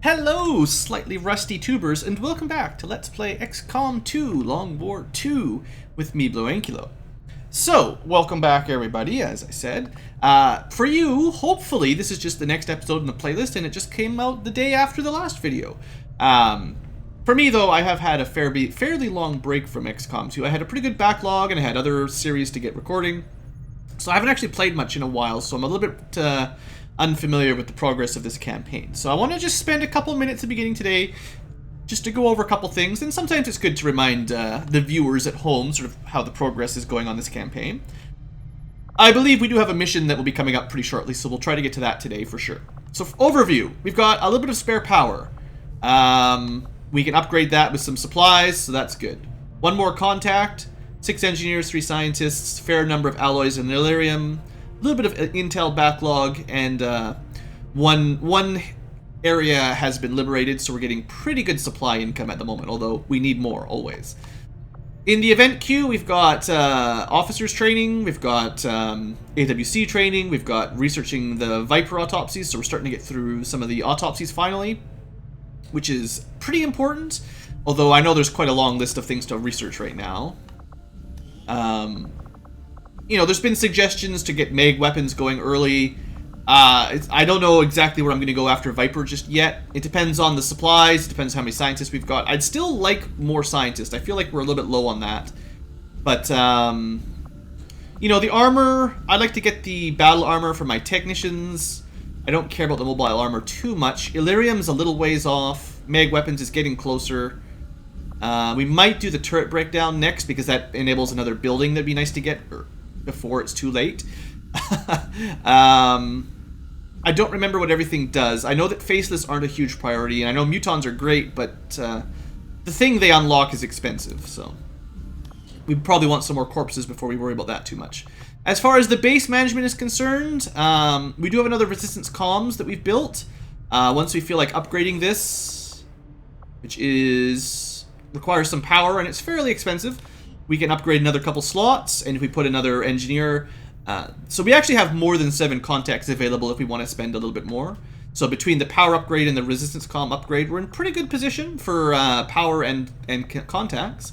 Hello, slightly rusty tubers, and welcome back to Let's Play Xcom 2 Long War 2 with me, BlueAnkylo. So, welcome back everybody, as I said. For you, hopefully this is just the next episode in the playlist and it just came out the day after the last video. For me though, I have had a fairly long break from Xcom 2. I had a pretty good backlog and I had other series to get recording. So I haven't actually played much in a while, so I'm a little bit unfamiliar with the progress of this campaign. So I want to just spend a couple minutes at the beginning today just to go over a couple things, and sometimes it's good to remind the viewers at home sort of how the progress is going on this campaign. I believe we do have a mission that will be coming up pretty shortly, so we'll try to get to that today for sure. So overview, we've got a little bit of spare power. We can upgrade that with some supplies, so that's good. One more contact, 6 engineers, 3 scientists, fair number of alloys and Illyrium, a little bit of intel backlog, and one area has been liberated, so we're getting pretty good supply income at the moment, although we need more, always. In the event queue, we've got officers training, we've got AWC training, we've got researching the Viper autopsies, so we're starting to get through some of the autopsies finally, which is pretty important, although I know there's quite a long list of things to research right now. You know, there's been suggestions to get mag weapons going early. I don't know exactly where I'm going to go after Viper just yet. It depends on the supplies, it depends how many scientists we've got. I'd still like more scientists. I feel like we're a little bit low on that. But, you know, the armor, I'd like to get the battle armor for my technicians. I don't care about the mobile armor too much. Illyrium's a little ways off. Mag weapons is getting closer. We might do the turret breakdown next because that enables another building that'd be nice to get before it's too late. I don't remember what everything does. I know that faceless aren't a huge priority, and I know mutons are great, but the thing they unlock is expensive, so we probably want some more corpses before we worry about that too much. As far as the base management is concerned, we do have another resistance comms that we've built. Once we feel like upgrading this, which requires some power and it's fairly expensive, we can upgrade another couple slots, and if we put another engineer, so we actually have more than 7 contacts available if we want to spend a little bit more. So between the power upgrade and the resistance comm upgrade, we're in pretty good position for power and contacts.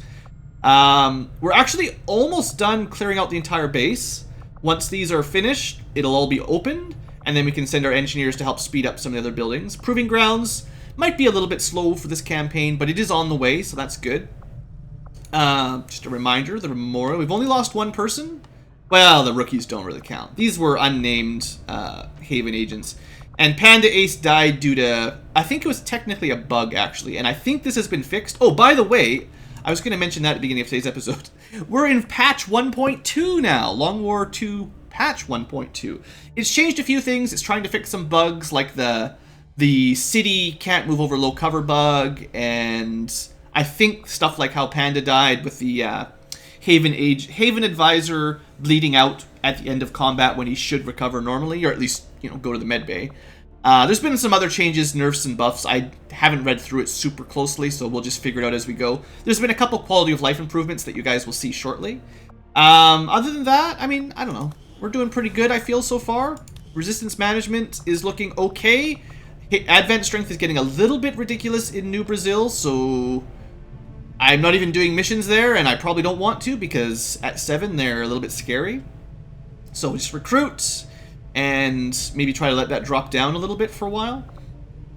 We're actually almost done clearing out the entire base. Once these are finished, it'll all be opened, and then we can send our engineers to help speed up some of the other buildings. Proving grounds might be a little bit slow for this campaign, but it is on the way, so that's good. Just a reminder, the memorial, we've only lost 1 person. Well, the rookies don't really count. These were unnamed Haven agents. And Panda Ace died due to, I think it was technically a bug, actually. And I think this has been fixed. Oh, by the way, I was going to mention that at the beginning of today's episode. We're in patch 1.2 now. Long War 2 patch 1.2. It's changed a few things. It's trying to fix some bugs, like the city can't move over low cover bug. And I think stuff like how Panda died with the Haven advisor bleeding out at the end of combat when he should recover normally, or at least, you know, go to the med bay. There's been some other changes, nerfs and buffs. I haven't read through it super closely, so we'll just figure it out as we go. There's been a couple quality of life improvements that you guys will see shortly. Other than that, I mean, I don't know. We're doing pretty good, I feel, so far. Resistance management is looking okay. Advent strength is getting a little bit ridiculous in New Brazil, so I'm not even doing missions there, and I probably don't want to because at 7 they're a little bit scary. So just recruit and maybe try to let that drop down a little bit for a while.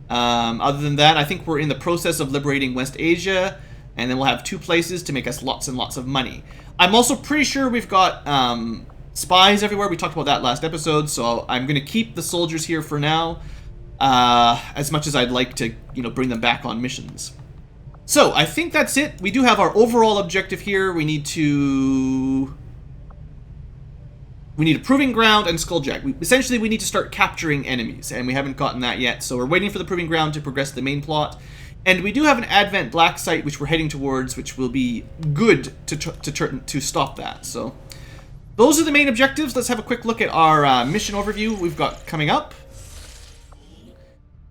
Other than that, I think we're in the process of liberating West Asia, and then we'll have 2 places to make us lots and lots of money. I'm also pretty sure we've got spies everywhere. We talked about that last episode, so I'm going to keep the soldiers here for now, as much as I'd like to, you know, bring them back on missions. So, I think that's it. We do have our overall objective here. We need a proving ground and skulljack. Essentially, we need to start capturing enemies, and we haven't gotten that yet. So we're waiting for the proving ground to progress the main plot. And we do have an Advent Black site, which we're heading towards, which will be good to stop that. So those are the main objectives. Let's have a quick look at our mission overview we've got coming up.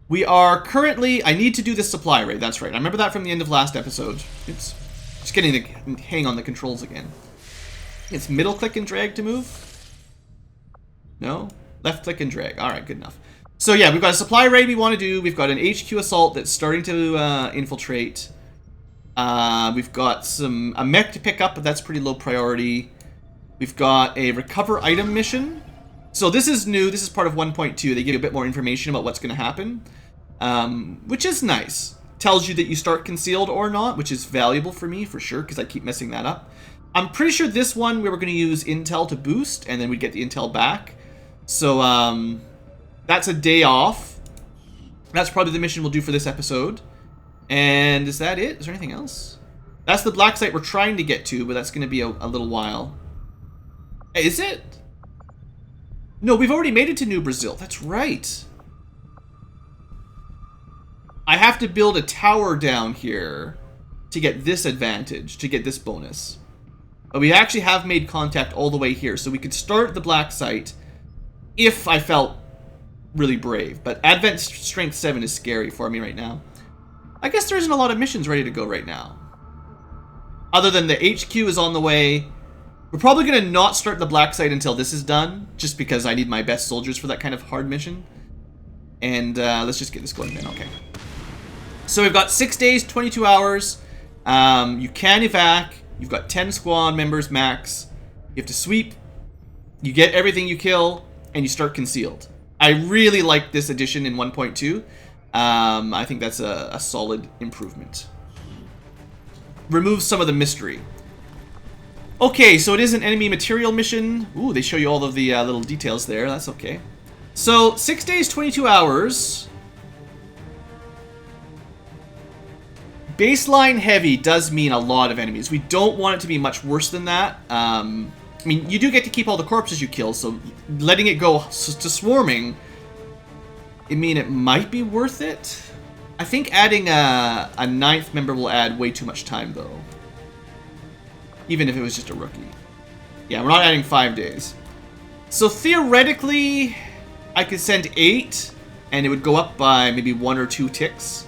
We are currently, I need to do this supply raid, that's right. I remember that from the end of last episode. Oops. Just getting the hang on the controls again. It's middle click and drag to move? No? Left click and drag. Alright, good enough. So yeah, we've got a supply raid we want to do. We've got an HQ assault that's starting to infiltrate. We've got a mech to pick up, but that's pretty low priority. We've got a recover item mission. So this is new. This is part of 1.2. They give you a bit more information about what's going to happen, which is nice. Tells you that you start concealed or not, which is valuable for me for sure, because I keep messing that up. I'm pretty sure this one we were going to use intel to boost, and then we'd get the intel back. So that's a day off. That's probably the mission we'll do for this episode. And is that it? Is there anything else? That's the black site we're trying to get to, but that's going to be a little while. Is it? No, we've already made it to New Brazil. That's right. I have to build a tower down here to get this advantage, to get this bonus. But we actually have made contact all the way here, so we could start the black site if I felt really brave. But Advent Strength 7 is scary for me right now. I guess there isn't a lot of missions ready to go right now. Other than the HQ is on the way. We're probably going to not start the black site until this is done, just because I need my best soldiers for that kind of hard mission. And let's just get this going then, okay. So we've got 6 days, 22 hours. You can evac. You've got 10 squad members max. You have to sweep. You get everything you kill, and you start concealed. I really like this addition in 1.2. I think that's a solid improvement. Removes some of the mystery. Okay, so it is an enemy material mission. Ooh, they show you all of the little details there. That's okay. So, 6 days, 22 hours. Baseline heavy does mean a lot of enemies. We don't want it to be much worse than that. I mean, you do get to keep all the corpses you kill, so letting it go to swarming, I mean, it might be worth it. I think adding a 9th member will add way too much time, though. Even if it was just a rookie. Yeah, we're not adding 5 days. So theoretically, I could send 8, and it would go up by maybe 1 or 2 ticks.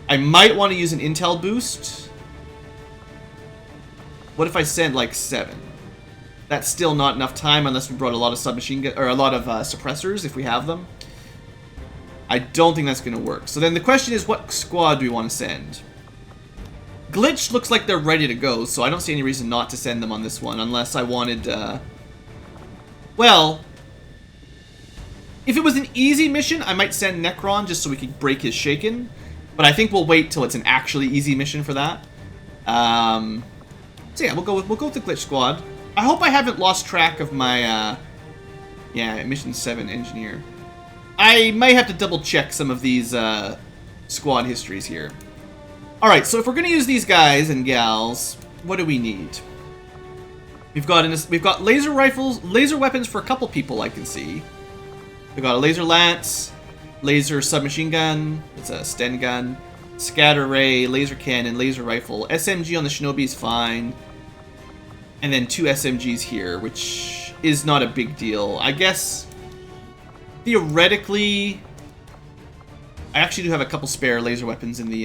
I might want to use an intel boost. What if I send like 7? That's still not enough time unless we brought a lot of submachine gun or a lot of suppressors if we have them. I don't think that's going to work. So then the question is, what squad do we want to send? Glitch looks like they're ready to go, so I don't see any reason not to send them on this one, unless I wanted, well, if it was an easy mission, I might send Necron just so we could break his Shaken, but I think we'll wait till it's an actually easy mission for that. So yeah, we'll go with the Glitch squad. I hope I haven't lost track of my, yeah, Mission 7 Engineer. I might have to double check some of these, squad histories here. Alright, so if we're going to use these guys and gals, what do we need? We've got laser rifles, laser weapons for a couple people I can see. We've got a laser lance, laser submachine gun, it's a Sten gun, scatter ray, laser cannon, laser rifle, SMG on the shinobi is fine. And then 2 SMGs here, which is not a big deal. I guess, theoretically, I actually do have a couple spare laser weapons in the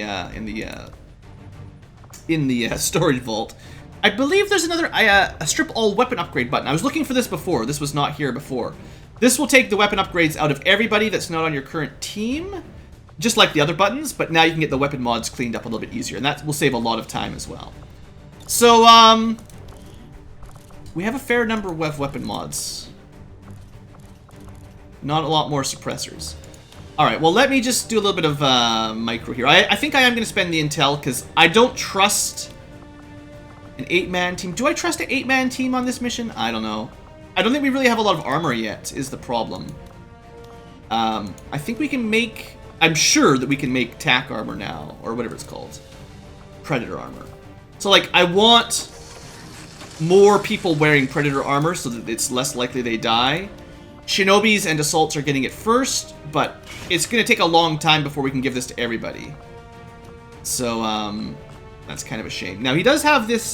storage vault. I believe there's another a strip all weapon upgrade button. I was looking for this before. This was not here before. This will take the weapon upgrades out of everybody that's not on your current team, just like the other buttons. But now you can get the weapon mods cleaned up a little bit easier, and that will save a lot of time as well. So we have a fair number of weapon mods. Not a lot more suppressors. Alright, well let me just do a little bit of micro here. I think I am going to spend the intel because I don't trust an 8-man team. Do I trust an 8-man team on this mission? I don't know. I don't think we really have a lot of armor yet, is the problem. I think we can make... I'm sure that we can make TAC armor now, or whatever it's called. Predator armor. So like, I want more people wearing Predator armor so that it's less likely they die. Shinobis and assaults are getting it first, but it's going to take a long time before we can give this to everybody. So, that's kind of a shame. Now, he does have this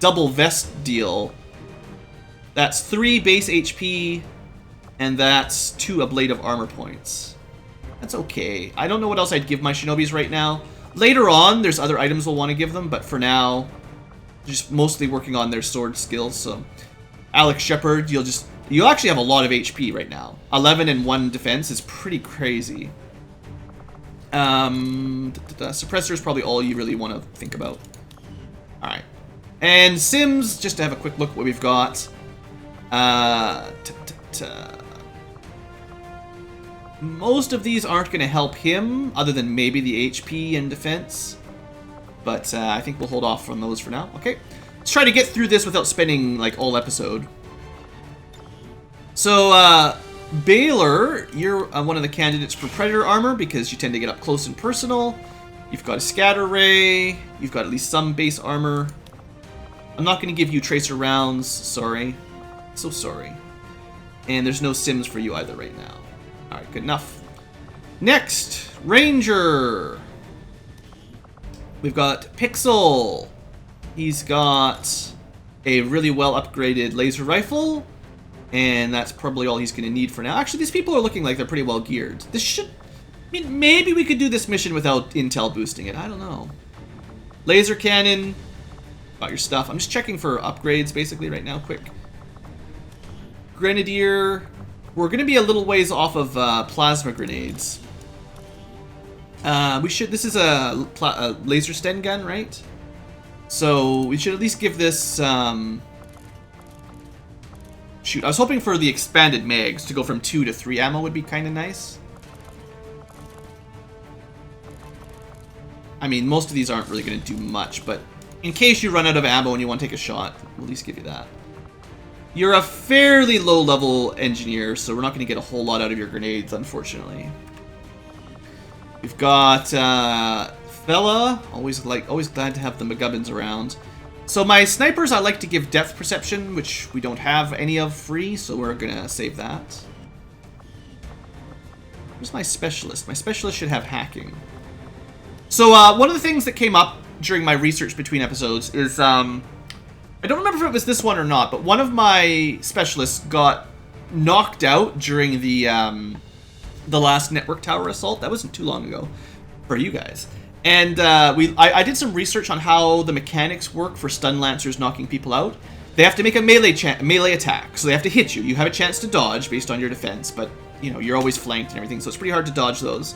double vest deal. That's 3 base HP, and that's 2 ablative armor points. That's okay. I don't know what else I'd give my Shinobis right now. Later on, there's other items we'll want to give them, but for now, just mostly working on their sword skills. So, Alex Shepard, you'll just You actually have a lot of HP right now. 11 and 1 defense is pretty crazy. Suppressor is probably all you really want to think about. Alright. And Sims, just to have a quick look at what we've got. Most of these aren't going to help him, other than maybe the HP and defense. But I think we'll hold off on those for now. Okay. Let's try to get through this without spending, like, all episode. So, Baylor, you're one of the candidates for Predator armor because you tend to get up close and personal. You've got a scatter ray. You've got at least some base armor. I'm not going to give you tracer rounds. Sorry. So sorry. And there's no Sims for you either right now. Alright, good enough. Next, Ranger. We've got Pixel. He's got a really well upgraded laser rifle. And that's probably all he's going to need for now. Actually, these people are looking like they're pretty well geared. This should... I mean, maybe we could do this mission without intel boosting it. I don't know. Laser cannon. Got your stuff. I'm just checking for upgrades, basically, right now, quick. Grenadier. We're going to be a little ways off of plasma grenades. We should... This is a laser Sten gun, right? So, we should at least give this... Shoot, I was hoping for the expanded mags to go from 2 to 3 ammo would be kind of nice. I mean, most of these aren't really going to do much, but in case you run out of ammo and you want to take a shot, we'll at least give you that. You're a fairly low-level engineer, so we're not going to get a whole lot out of your grenades, unfortunately. We've got Fella, always glad to have the McGubbins around. So my snipers, I like to give depth perception, which we don't have any of free, so we're gonna save that. Where's my specialist? My specialist should have hacking. So one of the things that came up during my research between episodes is, I don't remember if it was this one or not, but one of my specialists got knocked out during the last network tower assault. That wasn't too long ago for you guys. And I did some research on how the mechanics work for stun lancers knocking people out. They have to make a melee attack, so they have to hit you. You have a chance to dodge based on your defense, but you know you're always flanked and everything, so it's pretty hard to dodge those.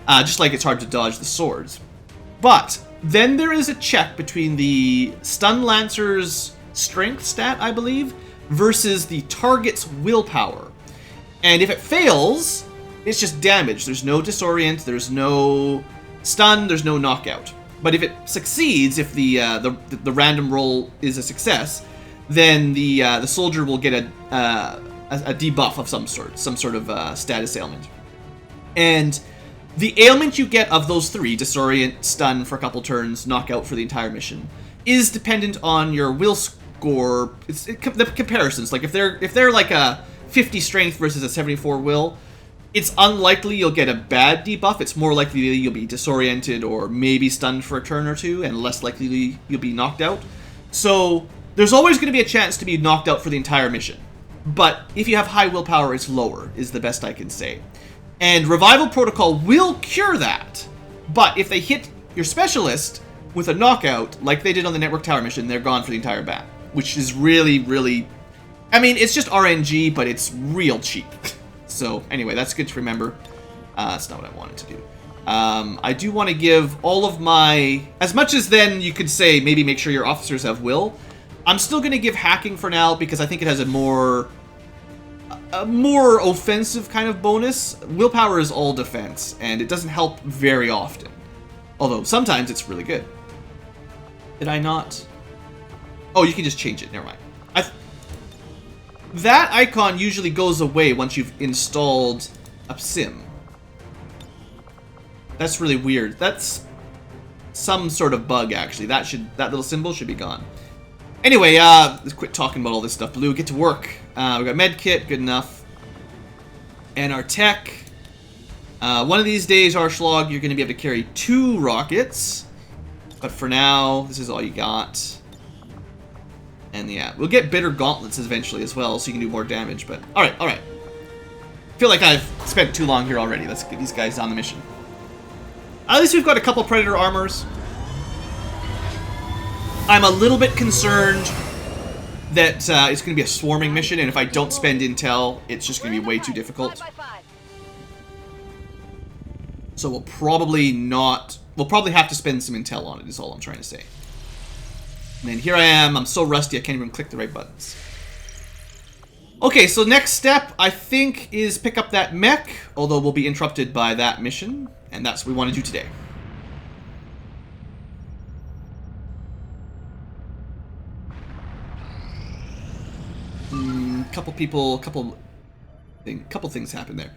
Just like it's hard to dodge the swords. But then there is a check between the stun lancer's strength stat, I believe, versus the target's willpower. And if it fails, it's just damage. There's no disorient. There's no stun, there's no knockout. But if it succeeds, if the random roll is a success, then the soldier will get a debuff of some sort of status ailment. And the ailment you get of those three, disorient, stun for a couple turns, knockout for the entire mission, is dependent on your will score. The comparisons, like if they're like a 50 strength versus a 74 will, it's unlikely you'll get a bad debuff. It's more likely you'll be disoriented or maybe stunned for a turn or two, and less likely you'll be knocked out. So there's always going to be a chance to be knocked out for the entire mission. But if you have high willpower, it's lower, is the best I can say. And Revival Protocol will cure that. But if they hit your specialist with a knockout, like they did on the Network Tower mission, they're gone for the entire bat. Which is really, really... I mean, it's just RNG, but it's real cheap. So, anyway, that's good to remember. That's not what I wanted to do. I do want to give all of my... As much as then you could say, maybe make sure your officers have will, I'm still going to give hacking for now, because I think it has a more offensive kind of bonus. Willpower is all defense, and it doesn't help very often. Although, sometimes it's really good. Did I not? Oh, you can just change it. Never mind. That icon usually goes away once you've installed a sim. That's really weird. That's some sort of bug, actually. That little symbol should be gone. Anyway, let's quit talking about all this stuff. Blue, get to work. We got medkit, good enough. And our tech. One of these days, Arschlog, you're going to be able to carry 2 rockets. But for now, this is all you got. And yeah, we'll get bitter gauntlets eventually as well, so you can do more damage, but... Alright. I feel like I've spent too long here already. Let's get these guys on the mission. At least we've got a couple Predator armors. I'm a little bit concerned that it's going to be a swarming mission, and if I don't spend intel, it's just going to be way too difficult. So we'll probably not... We'll probably have to spend some intel on it, is all I'm trying to say. And then here I am. I'm so rusty I can't even click the right buttons. Okay, so next step, I think, is pick up that mech, although we'll be interrupted by that mission, and that's what we want to do today. Couple things happen there.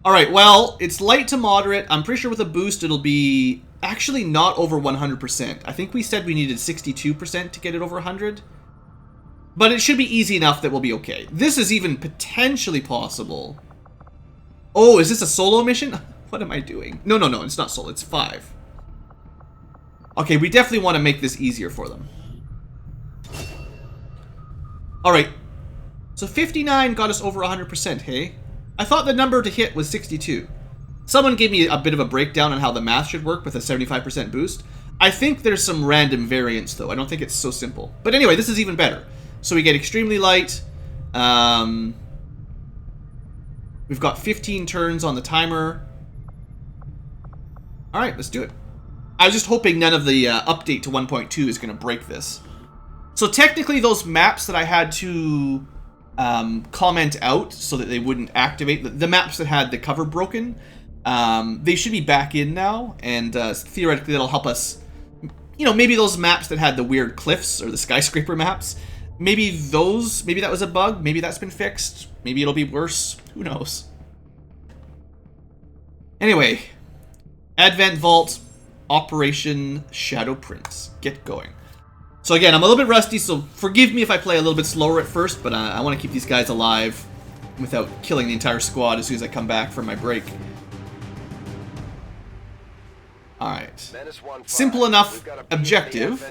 Alright, well, it's light to moderate. I'm pretty sure with a boost it'll be actually not over 100%. I think we said we needed 62% to get it over 100. But it should be easy enough that we'll be okay. This is even potentially possible. Oh, is this a solo mission? What am I doing? No, it's not solo. It's 5. Okay, we definitely want to make this easier for them. Alright. So 59 got us over 100%, hey? I thought the number to hit was 62. Someone gave me a bit of a breakdown on how the math should work with a 75% boost. I think there's some random variance, though. I don't think it's so simple. But anyway, this is even better. So we get extremely light. We've got 15 turns on the timer. Alright, let's do it. I was just hoping none of the update to 1.2 is going to break this. So technically those maps that I had to comment out so that they wouldn't activate, the maps that had the cover broken, they should be back in now, and theoretically that'll help us, you know, maybe those maps that had the weird cliffs or the skyscraper maps, maybe that was a bug, maybe that's been fixed, maybe it'll be worse, who knows. Anyway, Advent Vault, Operation Shadow Prince, get going. So again, I'm a little bit rusty, so forgive me if I play a little bit slower at first, but I want to keep these guys alive without killing the entire squad as soon as I come back from my break. Alright. Simple enough objective.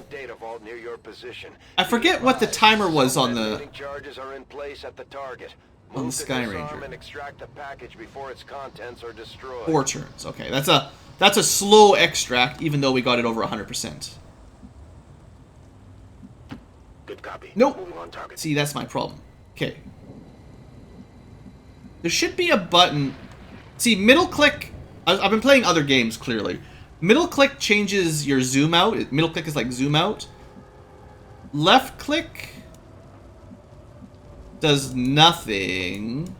I forget what the timer was on the Sky Ranger. 4 turns. Okay, that's a slow extract, even though we got it over 100%. Good copy. Nope. See, that's my problem. Okay. There should be a button. See, middle click. I've been playing other games, clearly. Middle click changes your zoom out. Middle click is like zoom out. Left click does nothing.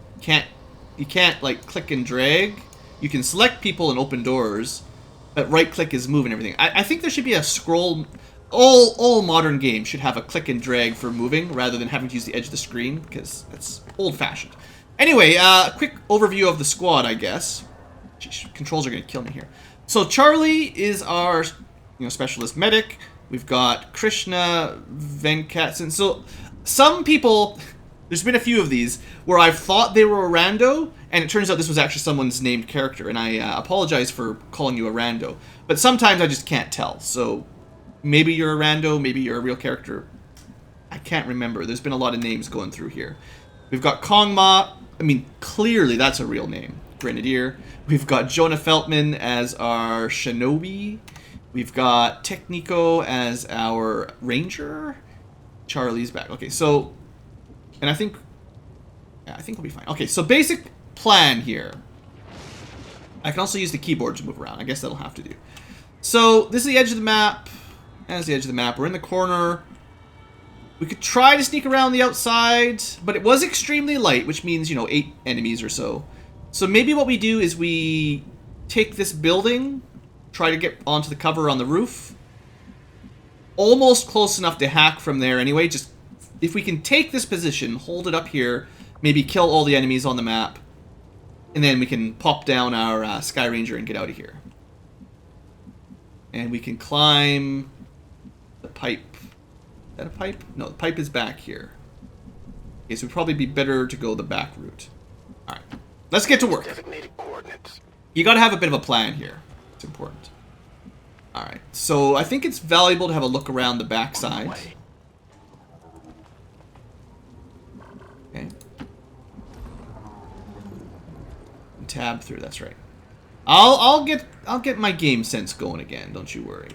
You can't like click and drag. You can select people and open doors, but right click is moving everything. I think there should be a scroll. All modern games should have a click and drag for moving rather than having to use the edge of the screen, because that's old-fashioned. Anyway, quick overview of the squad, I guess. Jeez, controls are going to kill me here. So Charlie is our, specialist medic. We've got Krishna, Venkatson. So some people, there's been a few of these where I've thought they were a rando, and it turns out this was actually someone's named character. And I apologize for calling you a rando, but sometimes I just can't tell. So maybe you're a rando, maybe you're a real character. I can't remember. There's been a lot of names going through here. We've got Kongma. I mean, clearly that's a real name. Grenadier. We've got Jonah Feltman as our Shinobi. We've got Technico as our Ranger. Charlie's back. Okay, so... And I think we'll be fine. Okay, so basic plan here. I can also use the keyboard to move around. I guess that'll have to do. So, this is the edge of the map. That's the edge of the map. We're in the corner. We could try to sneak around the outside, but it was extremely light, which means, 8 enemies or so. So maybe what we do is we take this building, try to get onto the cover on the roof. Almost close enough to hack from there anyway. Just, if we can take this position, hold it up here, maybe kill all the enemies on the map, and then we can pop down our Sky Ranger and get out of here. And we can climb the pipe. Is that a pipe? No, the pipe is back here. Okay, so it'd probably be better to go the back route. Alright, let's get to work. Designated coordinates. You gotta have a bit of a plan here. It's important. Alright, so I think it's valuable to have a look around the backside. Okay. And tab through, that's right. I'll get my game sense going again, don't you worry.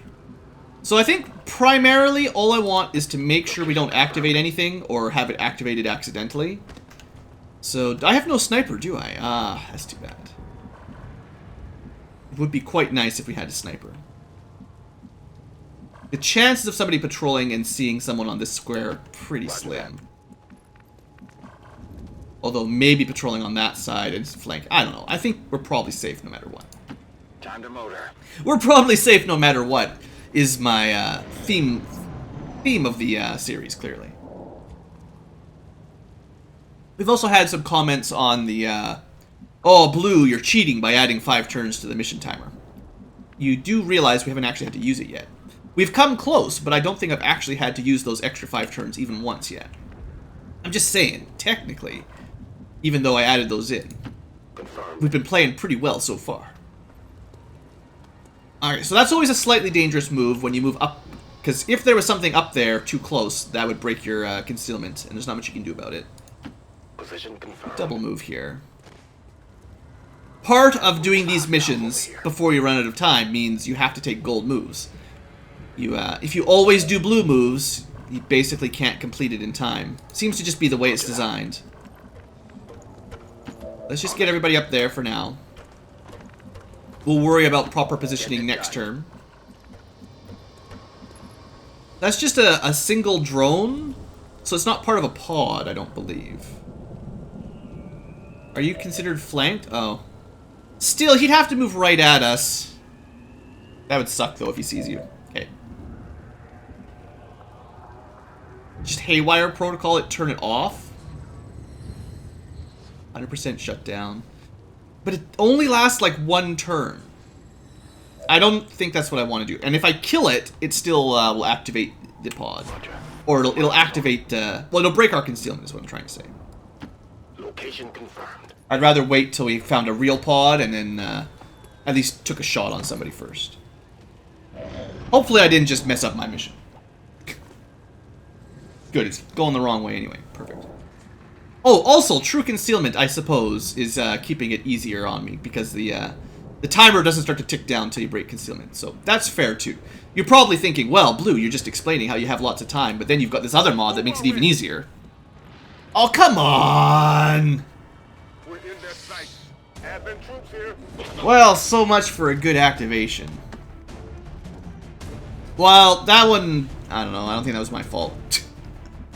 So I think primarily all I want is to make sure we don't activate anything or have it activated accidentally. So I have no sniper, do I? Ah, that's too bad. It would be quite nice if we had a sniper. The chances of somebody patrolling and seeing someone on this square are pretty slim. Although maybe patrolling on that side and flank. I don't know. I think we're probably safe no matter what. Time to motor. We're probably safe no matter what is my theme of the series, clearly. We've also had some comments on the, oh, Blue, you're cheating by adding 5 turns to the mission timer. You do realize we haven't actually had to use it yet. We've come close, but I don't think I've actually had to use those extra 5 turns even once yet. I'm just saying, technically, even though I added those in, Confirmed. we've been playing pretty well so far. Alright, so that's always a slightly dangerous move when you move up, because if there was something up there too close, that would break your concealment, and there's not much you can do about it. Position confirmed. Double move here. Part of doing these missions before you run out of time means you have to take gold moves. If you always do blue moves, you basically can't complete it in time. Seems to just be the way it's designed. Let's just get everybody up there for now. We'll worry about proper positioning next turn. That's just a single drone, so it's not part of a pod, I don't believe. Are you considered flanked? Oh. Still, he'd have to move right at us. That would suck, though, if he sees you. Okay. Just haywire protocol it, turn it off. 100% shut down. But it only lasts like 1 turn. I don't think that's what I want to do. And if I kill it, it still will activate the pod. Or it'll activate... well, it'll break our concealment is what I'm trying to say. Location confirmed. I'd rather wait till we found a real pod and then at least took a shot on somebody first. Hopefully I didn't just mess up my mission. Good, it's going the wrong way anyway. Perfect. Oh, also, true concealment, I suppose, is keeping it easier on me because the timer doesn't start to tick down until you break concealment. So that's fair, too. You're probably thinking, well, Blue, you're just explaining how you have lots of time, but then you've got this other mod that makes it even easier. Oh, come on! We're in their sight. Advent troops here. Well, so much for a good activation. Well, that one, I don't know, I don't think that was my fault.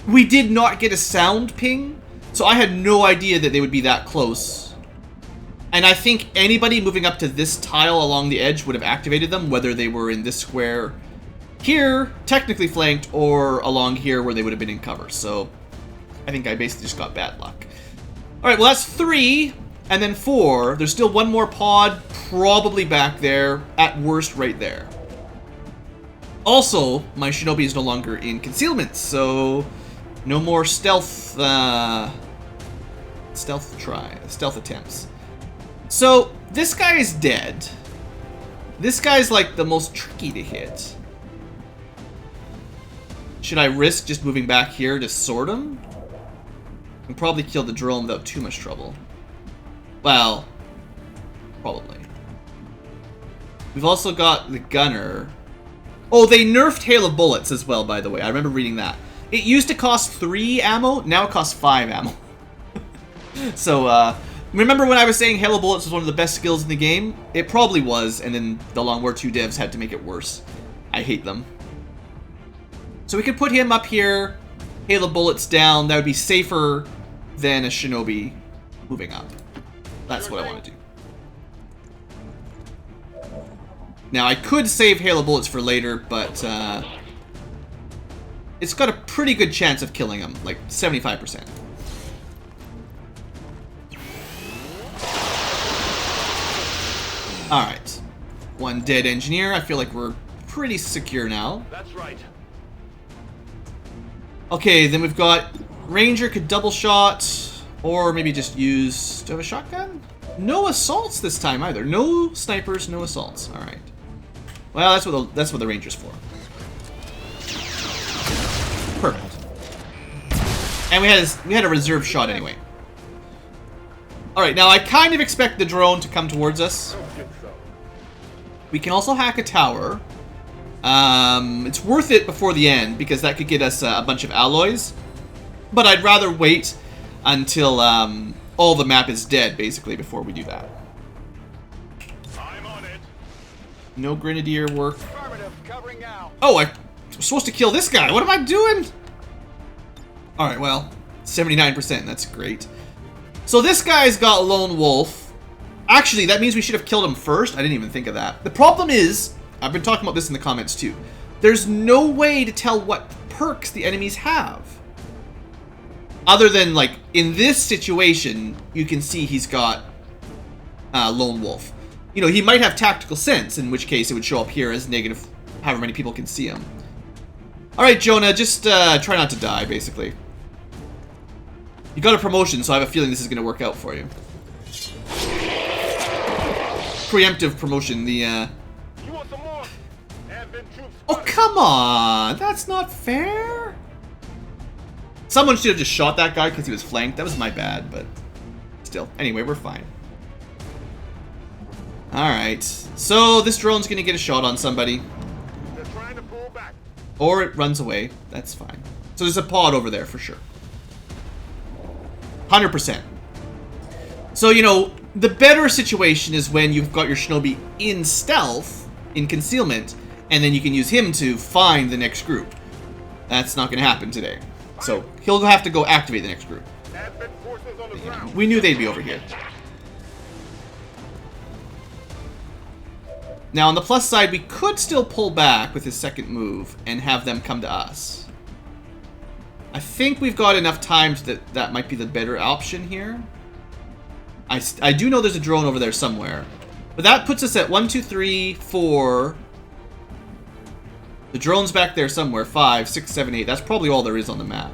We did not get a sound ping, so I had no idea that they would be that close. And I think anybody moving up to this tile along the edge would have activated them, whether they were in this square here, technically flanked, or along here where they would have been in cover. So I think I basically just got bad luck. Alright, well that's 3, and then 4. There's still one more pod, probably back there, at worst right there. Also, my shinobi is no longer in concealment, so no more stealth attempts. So this guy is dead. This guy's like the most tricky to hit. Should I risk just moving back here to sword him? And probably kill the drone without too much trouble. Well, probably. We've also got the gunner. Oh, they nerfed Hail of Bullets as well, by the way. I remember reading that. It used to cost 3 ammo, now it costs 5 ammo. So, remember when I was saying Hail of Bullets was one of the best skills in the game? It probably was, and then the Long War 2 devs had to make it worse. I hate them. So we could put him up here, Hail of Bullets down. That would be safer than a shinobi moving up. That's what I want to do. Now, I could save Hail of Bullets for later, but it's got a pretty good chance of killing him, like 75%. Alright. 1 dead engineer. I feel like we're pretty secure now. That's right. Okay, then we've got Ranger could double shot, or maybe just use... Do I have a shotgun? No assaults this time either. No snipers, no assaults. Alright. Well, that's what the Ranger's for. Perfect. And we had a reserve shot anyway. Alright, now I kind of expect the drone to come towards us. We can also hack a tower. It's worth it before the end, because that could get us a bunch of alloys. But I'd rather wait until all the map is dead, basically, before we do that. I'm on it. No grenadier work. Affirmative, covering now. Oh, I'm supposed to kill this guy. What am I doing? Alright, well, 79%. That's great. So this guy's got Lone Wolf. Actually, that means we should have killed him first. I didn't even think of that. The problem is, I've been talking about this in the comments too. There's no way to tell what perks the enemies have. Other than, like, in this situation, you can see he's got Lone Wolf. You know, he might have Tactical Sense, in which case it would show up here as negative, however many people can see him. Alright, Jonah, just try not to die, basically. You got a promotion, so I have a feeling this is going to work out for you. Preemptive promotion, the, You want some more? Advent troops. Oh, come on! That's not fair! Someone should have just shot that guy because he was flanked. That was my bad, but still. Anyway, we're fine. Alright. So, this drone's going to get a shot on somebody. They're trying to pull back. Or it runs away. That's fine. So there's a pod over there for sure. 100%. So, you know, the better situation is when you've got your shinobi in stealth, in concealment, and then you can use him to find the next group. That's not going to happen today. So, he'll have to go activate the next group. Advent forces on the ground. We knew they'd be over here. Now, on the plus side, we could still pull back with his second move and have them come to us. I think we've got enough time that that might be the better option here. I do know there's a drone over there somewhere. But that puts us at 1, 2, 3, 4. The drone's back there somewhere. 5, 6, 7, 8. That's probably all there is on the map.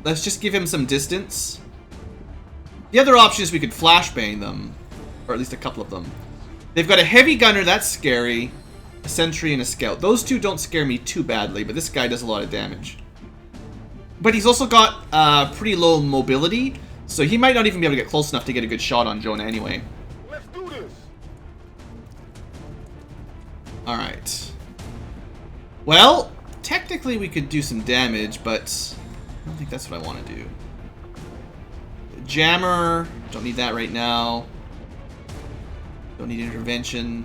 Let's just give him some distance. The other option is we could flashbang them. Or at least a couple of them. They've got a heavy gunner. That's scary. A sentry and a scout. Those two don't scare me too badly, but this guy does a lot of damage. But he's also got pretty low mobility, so he might not even be able to get close enough to get a good shot on Jonah anyway. Let's do this. Alright. Well, technically we could do some damage, but I don't think that's what I want to do. Jammer, don't need that right now. Don't need intervention.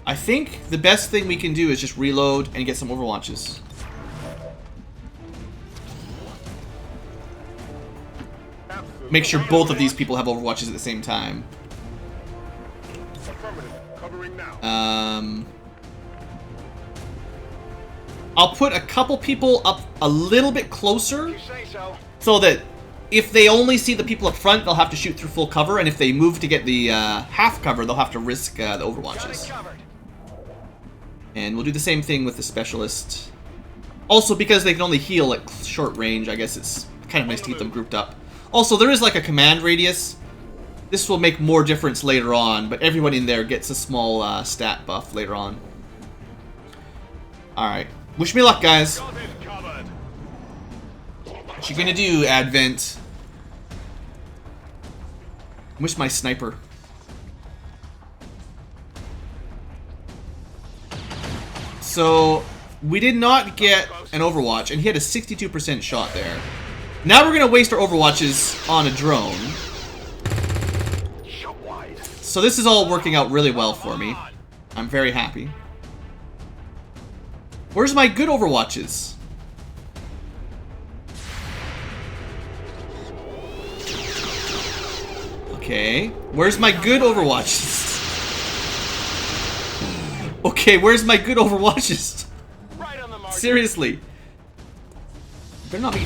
I think the best thing we can do is just reload and get some overwatches. Make sure both of these people have overwatches at the same time. Affirmative, covering now. I'll put a couple people up a little bit closer You say so. so that if they only see the people up front, they'll have to shoot through full cover, and if they move to get the half cover, they'll have to risk the overwatches. And we'll do the same thing with the specialist. Also, because they can only heal at short range, I guess it's kind of nice to keep them grouped up. Also, there is like a command radius. This will make more difference later on, but everyone in there gets a small stat buff later on. Alright. Wish me luck, guys. What you gonna do, Advent? Wish my sniper. So, we did not get an Overwatch, and he had a 62% shot there. Now we're going to waste our Overwatches on a drone. So this is all working out really well for me. I'm very happy. Where's my good Overwatches? Okay. Where's my good Overwatches? Okay, where's my good Overwatches? Right on the mark. Seriously. Better not be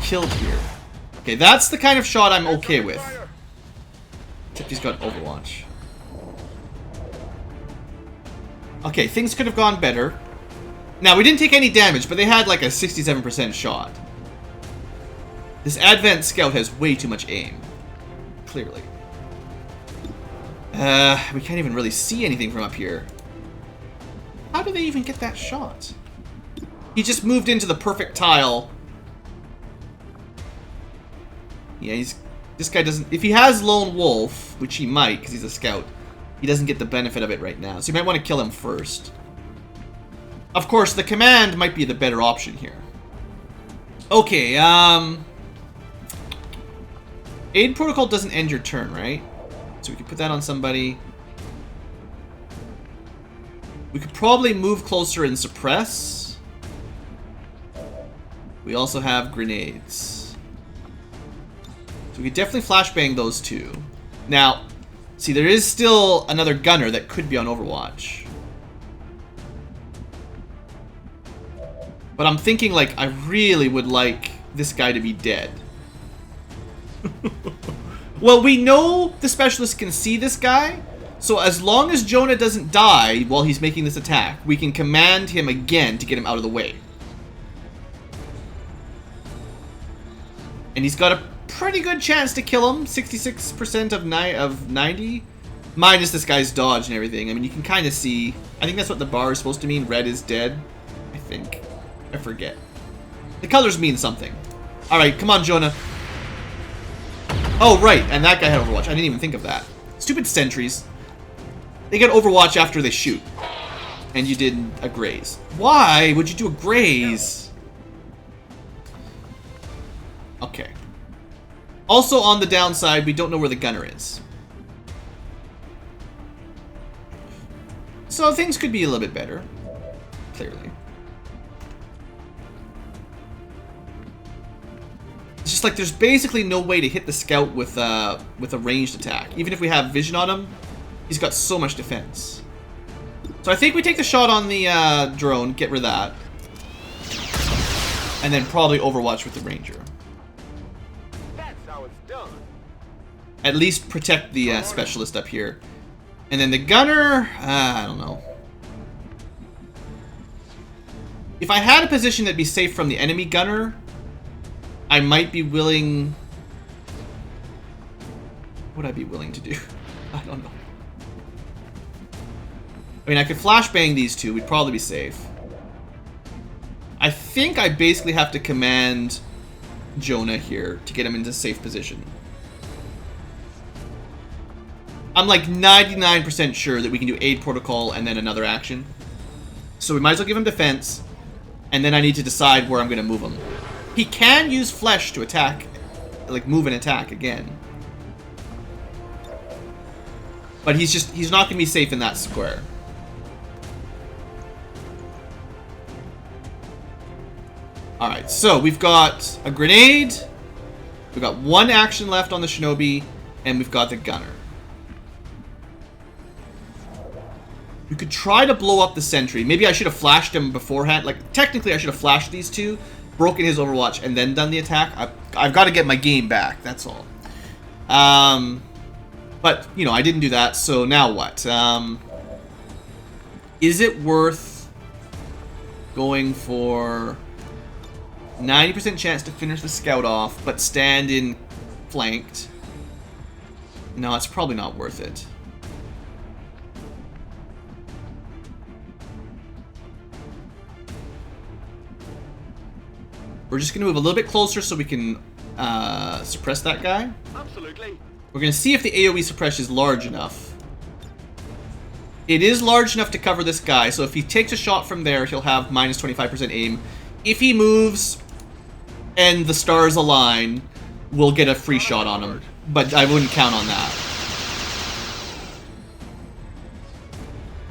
killed here. Okay, that's the kind of shot I'm okay with. Except he's got Overwatch. Okay, things could have gone better. Now, we didn't take any damage, but they had like a 67% shot. This Advent Scout has way too much aim. Clearly. We can't even really see anything from up here. How do they even get that shot? He just moved into the perfect tile. Yeah, he's This guy doesn't... If he has Lone Wolf, which he might, because he's a scout, he doesn't get the benefit of it right now. So you might want to kill him first. Of course, the command might be the better option here. Okay, Aid Protocol doesn't end your turn, right? So we can put that on somebody. We could probably move closer and suppress. We also have grenades. So we could definitely flashbang those two. Now, see, there is still another gunner that could be on Overwatch. But I'm thinking, like, I really would like this guy to be dead. Well, we know the specialist can see this guy. So as long as Jonah doesn't die while he's making this attack, we can command him again to get him out of the way. And he's got a pretty good chance to kill him. 66% of 90. Minus this guy's dodge and everything. I mean, you can kind of see. I think that's what the bar is supposed to mean. Red is dead. I think. I forget. The colors mean something. Alright, come on, Jonah. Oh, right. And that guy had Overwatch. I didn't even think of that. Stupid sentries. They get Overwatch after they shoot. And you did a graze. Why would you do a graze? Okay. Also, on the downside, we don't know where the gunner is. So things could be a little bit better. Clearly. It's just like there's basically no way to hit the scout with a ranged attack. Even if we have vision on him, he's got so much defense. So I think we take the shot on the drone, get rid of that. And then probably Overwatch with the ranger. That's how it's done. At least protect the specialist up here. And then the gunner, I don't know. If I had a position that'd be safe from the enemy gunner, I might be willing... What would I be willing to do? I don't know. I mean, I could flashbang these two. We'd probably be safe. I think I basically have to command Jonah here to get him into a safe position. I'm like 99% sure that we can do Aid Protocol and then another action. So we might as well give him defense. And then I need to decide where I'm going to move him. He can use flesh to attack. Like, move and attack again. But he's not going to be safe in that square. Alright, so we've got a grenade. We've got one action left on the shinobi. And we've got the gunner. You could try to blow up the sentry. Maybe I should have flashed him beforehand. Like, technically I should have flashed these two, broken his Overwatch, and then done the attack. I've got to get my game back, that's all. But, you know, I didn't do that, so now what? Is it worth going for 90% chance to finish the scout off, but stand in flanked? No, it's probably not worth it. We're just going to move a little bit closer so we can suppress that guy. Absolutely. We're going to see if the AoE suppress is large enough. It is large enough to cover this guy, so if he takes a shot from there, he'll have minus 25% aim. If he moves and the stars align, we'll get a free shot on him. But I wouldn't count on that.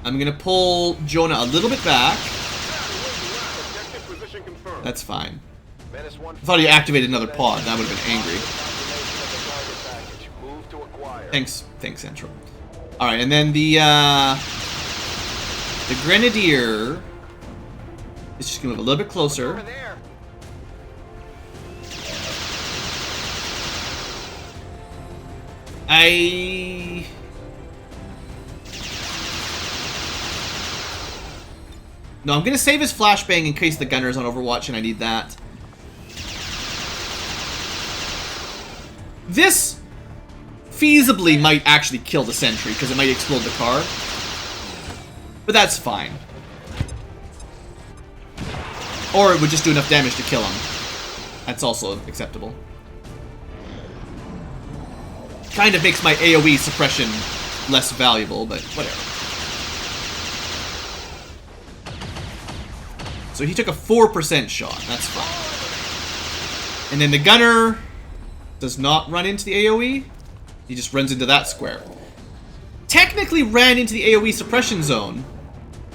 I'm going to pull Jonah a little bit back. That's fine. I thought he activated another pod. That would have been angry. Thanks, Central. All right, and then the grenadier is just gonna move a little bit closer. No, I'm gonna save his flashbang in case the gunner's on Overwatch and I need that. This feasibly might actually kill the sentry because it might explode the car. But that's fine. Or it would just do enough damage to kill him. That's also acceptable. Kind of makes my AoE suppression less valuable, but whatever. So he took a 4% shot. That's fine. And then the gunner does not run into the AoE. He just runs into that square. Technically ran into the AoE suppression zone.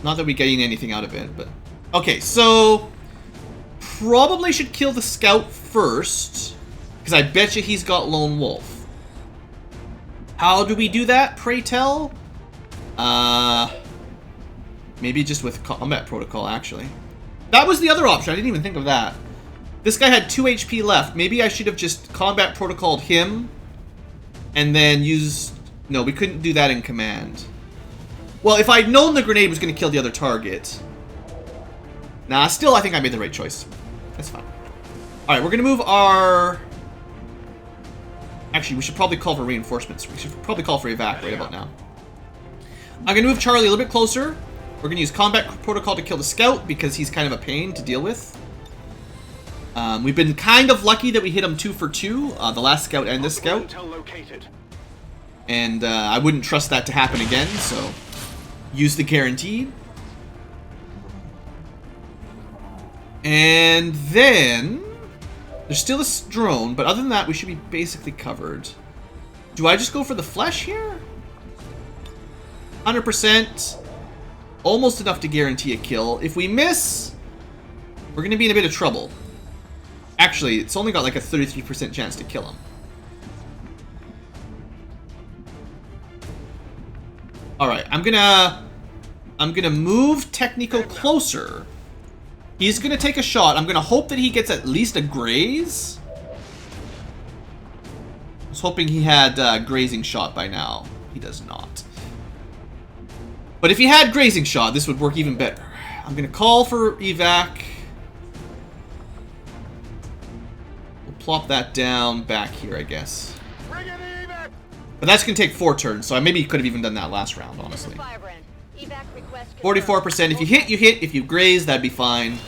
Not that we gain anything out of it, but... Okay, so... Probably should kill the scout first. Because I bet you he's got Lone Wolf. How do we do that, pray tell? Maybe just with combat protocol, actually. That was the other option. I didn't even think of that. This guy had 2 HP left. Maybe I should have just combat protocoled him. And then used... No, we couldn't do that in command. Well, if I'd known the grenade was going to kill the other target... Nah, still I think I made the right choice. That's fine. Alright, we're going to move our... Actually, we should probably call for reinforcements. We should probably call for evac right about now. I'm going to move Charlie a little bit closer. We're going to use combat protocol to kill the scout because he's kind of a pain to deal with. We've been kind of lucky that we hit him 2 for 2. The last scout and this scout. And I wouldn't trust that to happen again, so use the guaranteed. And then there's still a drone, but other than that, we should be basically covered. Do I just go for the flesh here? 100%. Almost enough to guarantee a kill. If we miss, we're going to be in a bit of trouble. Actually, it's only got like a 33% chance to kill him. Alright, I'm gonna move Technico closer. He's gonna take a shot. I'm gonna hope that he gets at least a graze. I was hoping he had grazing shot by now. He does not. But if he had grazing shot, this would work even better. I'm gonna call for evac. We'll plop that down back here, I guess. But that's going to take 4 turns, so I maybe could have even done that last round, honestly. 44%. If you hit, you hit. If you graze, that'd be fine.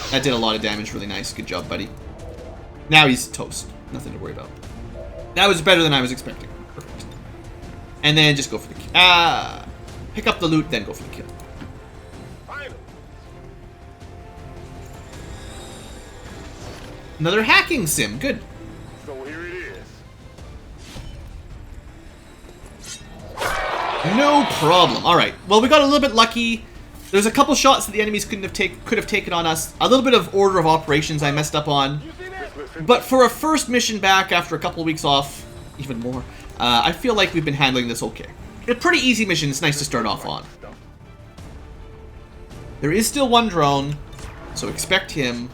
That did a lot of damage. Really nice. Good job, buddy. Now he's toast. Nothing to worry about. That was better than I was expecting. Perfect. And then just go for the kill. Pick up the loot, then go for the kill. Another hacking sim. Good. So here it is. No problem. Alright. Well, we got a little bit lucky. There's a couple shots that the enemies could have taken on us. A little bit of order of operations I messed up on. But for a first mission back after a couple of weeks off, even more, I feel like we've been handling this okay. A pretty easy mission. It's nice to start off on. There is still one drone, so expect him.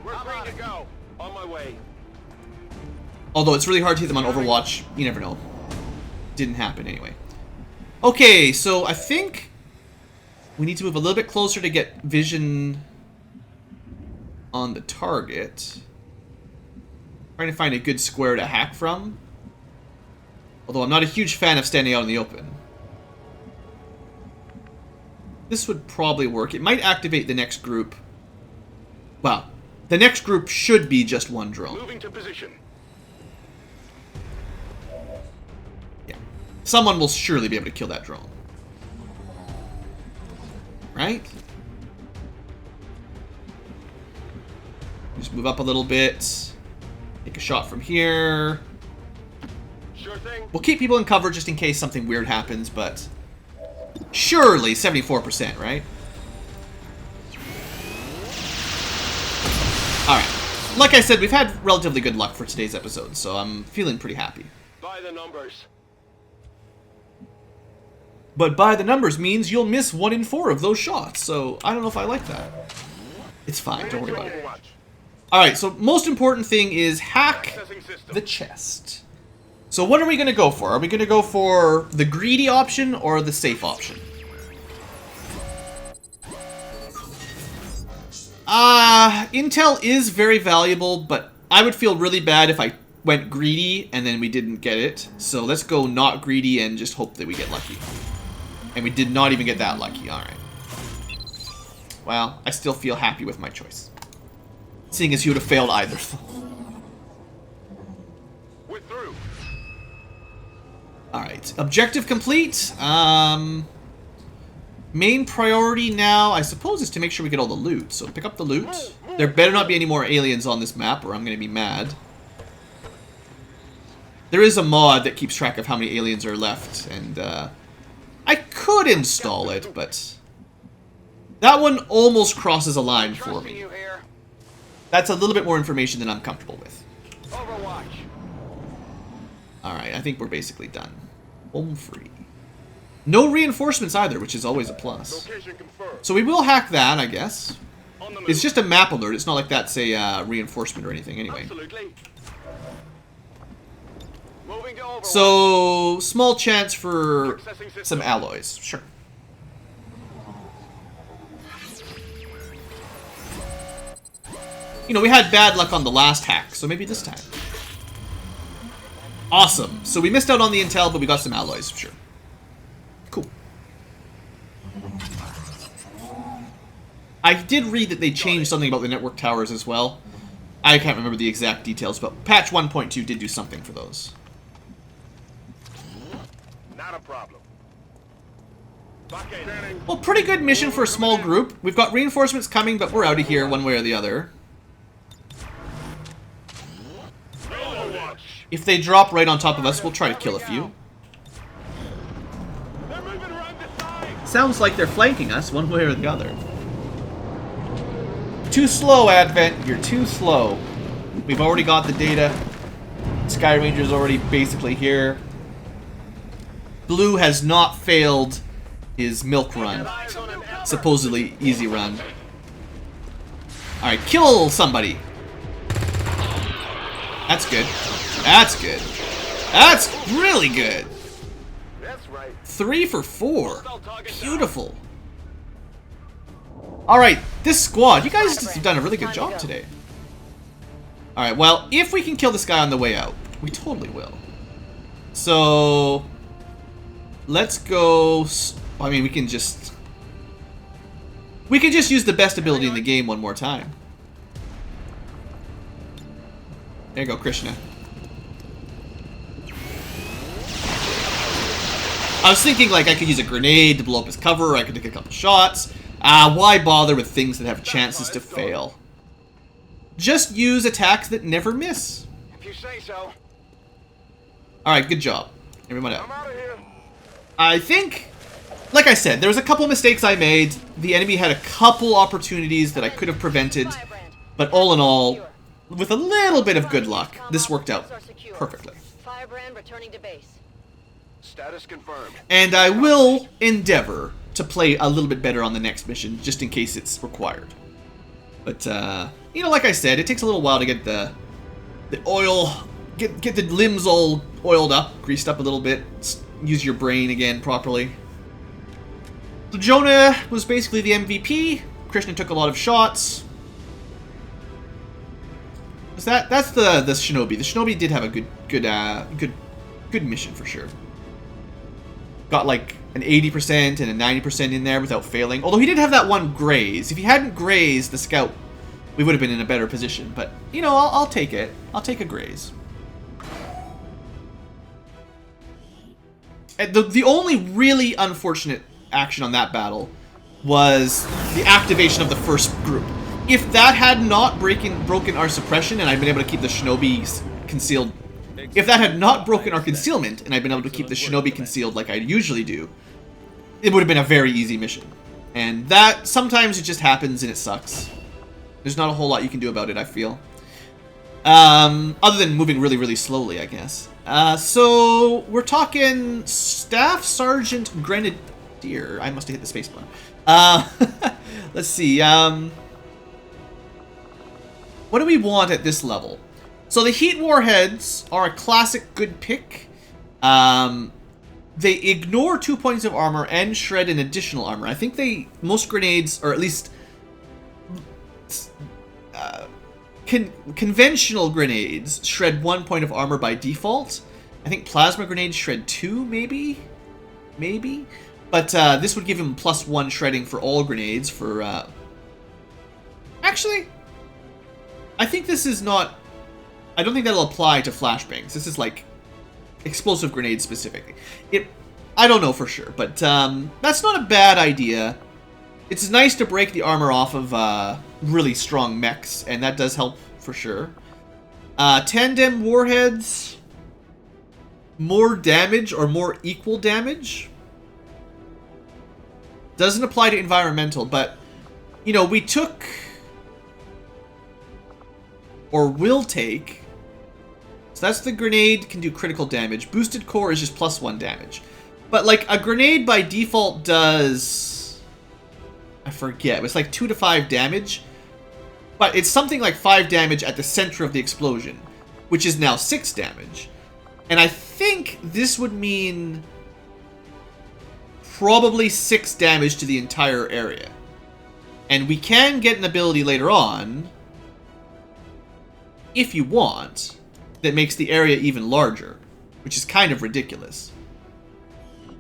We're free to go. On my way. Although it's really hard to hit them on Overwatch. You never know. Didn't happen anyway. Okay, so I think we need to move a little bit closer to get vision on the target. Trying to find a good square to hack from. Although I'm not a huge fan of standing out in the open. This would probably work. It might activate the next group. Well, the next group should be just one drone. Moving to position. Yeah. Someone will surely be able to kill that drone. Right? Just move up a little bit. Take a shot from here. Sure thing. We'll keep people in cover just in case something weird happens, but surely 74%, right? Alright. Like I said, we've had relatively good luck for today's episode, so I'm feeling pretty happy. By the numbers. But by the numbers means you'll miss 1 in 4 of those shots, so I don't know if I like that. It's fine, don't worry about it. Alright, so most important thing is hack the chest. So what are we going to go for? Are we going to go for the greedy option or the safe option? Intel is very valuable, but I would feel really bad if I went greedy and then we didn't get it. So let's go not greedy and just hope that we get lucky. And we did not even get that lucky. Alright. Well, I still feel happy with my choice. Seeing as you would have failed either. We're through. Alright, objective complete. Main priority now, I suppose, is to make sure we get all the loot. So pick up the loot. There better not be any more aliens on this map or I'm going to be mad. There is a mod that keeps track of how many aliens are left, and I could install it, but that one almost crosses a line for me. That's a little bit more information than I'm comfortable with. Alright, I think we're basically done. Home free. No reinforcements either, which is always a plus. So we will hack that, I guess. It's just a map alert. It's not like that's a reinforcement or anything anyway. So, small chance for some alloys. Sure. You know, we had bad luck on the last hack, so maybe this time. Awesome. So we missed out on the intel, but we got some alloys, sure. Cool. I did read that they changed something about the network towers as well. I can't remember the exact details, but patch 1.2 did do something for those. Not a problem. Well, pretty good mission for a small group. We've got reinforcements coming, but we're out of here one way or the other. If they drop right on top of us, we'll try to kill a few. Sounds like they're flanking us one way or the other. Too slow, Advent. You're too slow. We've already got the data. Sky Ranger's already basically here. Blue has not failed his milk run. Supposedly easy run. Alright, kill somebody. That's good. That's good. That's really good. That's right. 3 for 4. Beautiful. Alright, this squad, you guys have done a really good job today. Alright, well, if we can kill this guy on the way out, we totally will. So, let's go... I mean, we can just use the best ability in the game one more time. There you go, Krishna. I was thinking, like, I could use a grenade to blow up his cover, or I could take a couple shots. Why bother with things that have chances to fail? Just use attacks that never miss. If you say so. Alright, good job. Everyone out. I'm out of here. I think, like I said, there was a couple mistakes I made. The enemy had a couple opportunities that I could have prevented. But all in all, with a little bit of good luck, this worked out perfectly. Firebrand returning to base. Status confirmed. And I will endeavor to play a little bit better on the next mission, just in case it's required. But, you know, like I said, it takes a little while to get the oil, get the limbs all oiled up, greased up a little bit, use your brain again properly. So Jonah was basically the MVP. Krishna took a lot of shots. That's the Shinobi. The Shinobi did have a good mission for sure. Got like an 80% and a 90% in there without failing. Although he did have that one graze. If he hadn't grazed the scout, we would have been in a better position. But, you know, I'll take it. I'll take a graze. And the only really unfortunate action on that battle was the activation of the first group. If that had not broken our suppression and I'd been able to keep the Shinobi concealed... If that had not broken our concealment, and I'd been able to keep the Shinobi concealed like I usually do, it would have been a very easy mission. And that, sometimes it just happens and it sucks. There's not a whole lot you can do about it, I feel. Other than moving really, really slowly, I guess. So, we're talking Staff Sergeant Grenadier. I must have hit the spacebar. Let's see. What do we want at this level? So the heat warheads are a classic good pick. They ignore 2 points of armor and shred an additional armor. I think most grenades, or at least conventional grenades, shred 1 point of armor by default. I think plasma grenades shred 2, maybe? But this would give him +1 shredding for all grenades for... Actually, I think this is not... I don't think that'll apply to flashbangs. This is like explosive grenades specifically. I don't know for sure, but that's not a bad idea. It's nice to break the armor off of really strong mechs, and that does help for sure. Tandem warheads, more damage or more equal damage. Doesn't apply to environmental, but, you know, we took, or will take, so that's the grenade can do critical damage. Boosted core is just +1 damage. But, like, a grenade by default does, I forget, it's like 2 to 5 damage. But it's something like 5 damage at the center of the explosion, which is now 6 damage. And I think this would mean probably 6 damage to the entire area. And we can get an ability later on, if you want, that makes the area even larger, which is kind of ridiculous.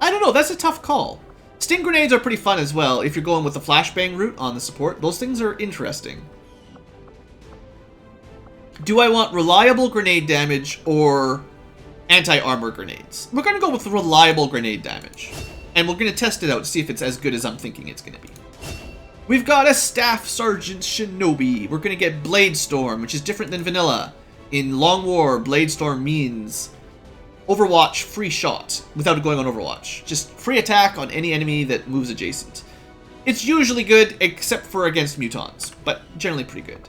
I don't know, that's a tough call. Sting grenades are pretty fun as well if you're going with the flashbang route on the support. Those things are interesting. Do I want reliable grenade damage or anti-armor grenades? We're going to go with reliable grenade damage. And we're going to test it out to see if it's as good as I'm thinking it's going to be. We've got a Staff Sergeant Shinobi. We're going to get Blade Storm, which is different than vanilla. In Long War, Blade Storm means Overwatch free shot without going on Overwatch. Just free attack on any enemy that moves adjacent. It's usually good, except for against mutons, but generally pretty good.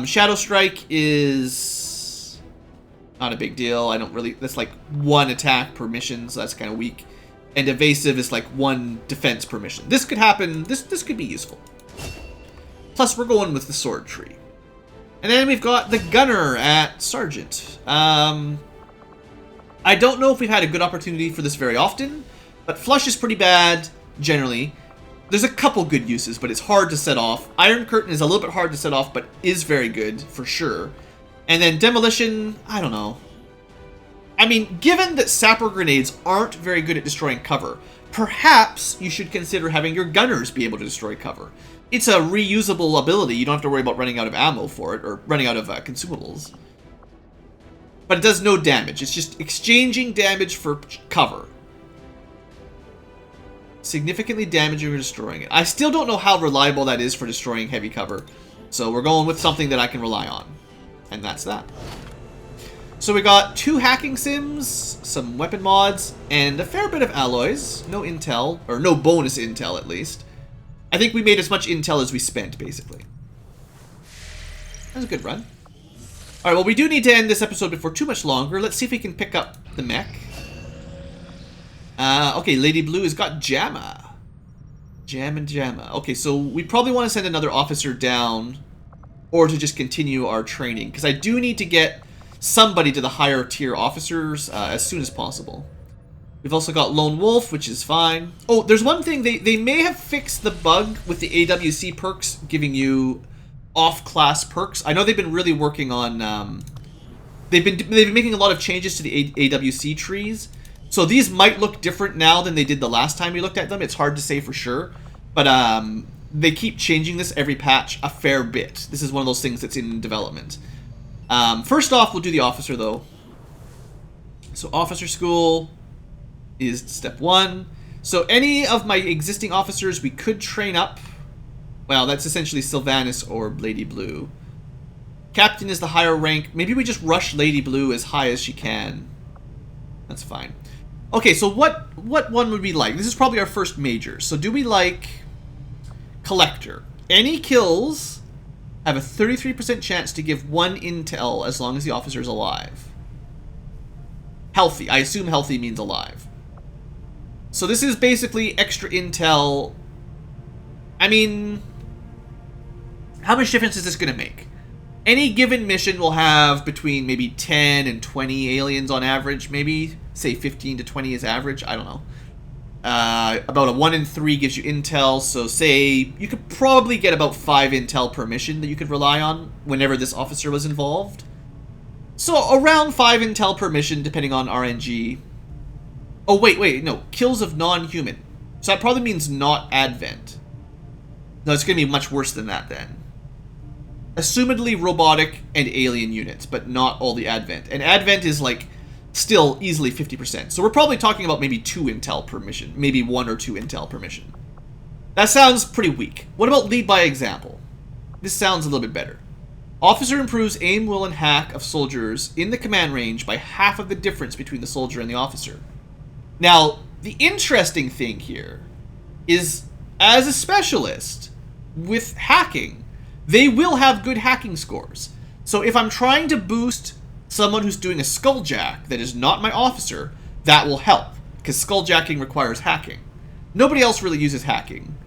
Shadow Strike is not a big deal. I don't really... That's like 1 attack per mission, so that's kind of weak. And Evasive is like 1 defense per mission. This could happen... This could be useful. Plus, we're going with the Sword Tree. And then we've got the Gunner at Sergeant. I don't know if we've had a good opportunity for this very often, but Flush is pretty bad, generally. There's a couple good uses, but it's hard to set off. Iron Curtain is a little bit hard to set off, but is very good, for sure. And then Demolition, I don't know. I mean, given that Sapper grenades aren't very good at destroying cover, perhaps you should consider having your gunners be able to destroy cover. It's a reusable ability. You don't have to worry about running out of ammo for it, or running out of consumables. But it does no damage. It's just exchanging damage for cover. Significantly damaging or destroying it. I still don't know how reliable that is for destroying heavy cover. So we're going with something that I can rely on. And that's that. So we got 2 hacking sims, some weapon mods, and a fair bit of alloys. No intel, or no bonus intel at least. I think we made as much intel as we spent, basically. That was a good run. Alright, well, we do need to end this episode before too much longer. Let's see if we can pick up the mech. Okay, Lady Blue has got Jamma. Jam and Jamma. Okay, so we probably want to send another officer down, or to just continue our training, because I do need to get somebody to the higher tier officers as soon as possible. We've also got Lone Wolf, which is fine. Oh, there's one thing. They may have fixed the bug with the AWC perks giving you off-class perks. I know they've been really working on... They've been making a lot of changes to the AWC trees. So these might look different now than they did the last time we looked at them. It's hard to say for sure. But they keep changing this every patch a fair bit. This is one of those things that's in development. First off, we'll do the officer, though. So officer school is step 1. So any of my existing officers we could train up. Well, that's essentially Sylvanas or Lady Blue. Captain is the higher rank. Maybe we just rush Lady Blue as high as she can. That's fine. Okay, so what one would we like? This is probably our first major. So do we like Collector? Any kills have a 33% chance to give 1 intel as long as the officer is alive. Healthy. I assume healthy means alive. So this is basically extra intel. I mean, how much difference is this going to make? Any given mission will have between maybe 10 and 20 aliens on average. Maybe, say 15 to 20 is average. I don't know. About a 1 in 3 gives you intel. So say you could probably get about 5 intel per mission that you could rely on whenever this officer was involved. So around 5 intel per mission, depending on RNG. Oh, wait, no. Kills of non-human. So that probably means not Advent. No, it's going to be much worse than that then. Assumedly robotic and alien units, but not all the Advent. And Advent is like still easily 50%. So we're probably talking about maybe 2 intel per mission, maybe 1 or 2 intel per mission. That sounds pretty weak. What about lead by example? This sounds a little bit better. Officer improves aim, will, and hack of soldiers in the command range by half of the difference between the soldier and the officer. Now, the interesting thing here is, as a specialist with hacking, they will have good hacking scores. So if I'm trying to boost someone who's doing a skulljack that is not my officer, that will help, because skulljacking requires hacking. Nobody else really uses hacking,